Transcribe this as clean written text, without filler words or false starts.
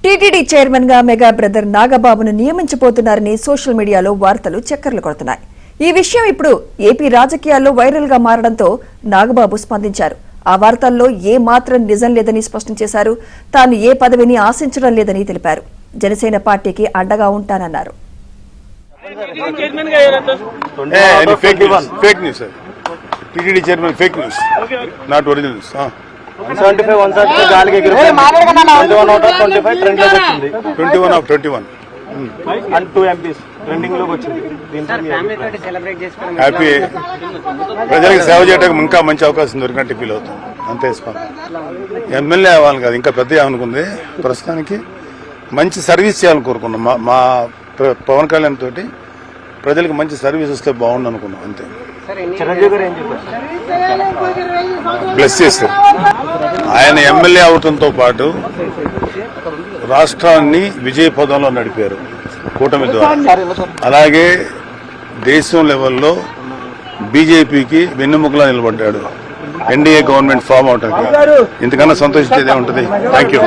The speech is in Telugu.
టీటీడీ చైర్మన్ గా మెగా బ్రదర్ నాగబాబును నియమించబోతున్నారని సోషల్ మీడియాలో వార్తలు చక్కర్లు కొడుతున్నాయి. ఈ విషయం ఇప్పుడు ఏపీ రాజకీయాల్లో వైరల్ గా మారడంతో నాగబాబు స్పందించారు. ఆ వార్తల్లో ఏ మాత్రం నిజం లేదని స్పష్టం చేశారు. తాను ఏ పదవిని ఆశించడం లేదని తెలిపారు. జనసేన పార్టీకి అండగా ఉంటానన్నారు. హ్యాపీ ప్రజలకు సేవ చేయడానికి ఇంకా మంచి అవకాశం దొరికినట్టు ఫీల్ అవుతాం. అంతే ఎమ్మెల్యే అవ్వాలి కాదు, ఇంకా పెద్ద అనుకుంది. ప్రస్తుతానికి మంచి సర్వీస్ చేయాలని కోరుకున్నాం. మా పవన్ కళ్యాణ్ తోటి ప్రజలకు మంచి సర్వీస్ వస్తే బాగుండు అనుకున్నాం. అంతే. బ్లెస్ చేస్తారు. ఆయన ఎమ్మెల్యే అవడంతో పాటు రాష్ట్రాన్ని విజయ పదంలో నడిపారు కూటమి ద్వారా. అలాగే దేశం లెవెల్లో బీజేపీకి వెన్నెముకలా నిలబడ్డాడు. ఎన్డీఏ గవర్నమెంట్ ఫామ్ అవడానికి ఇంతకన్నా సంతోషించేదే ఉంటుంది. Thank you.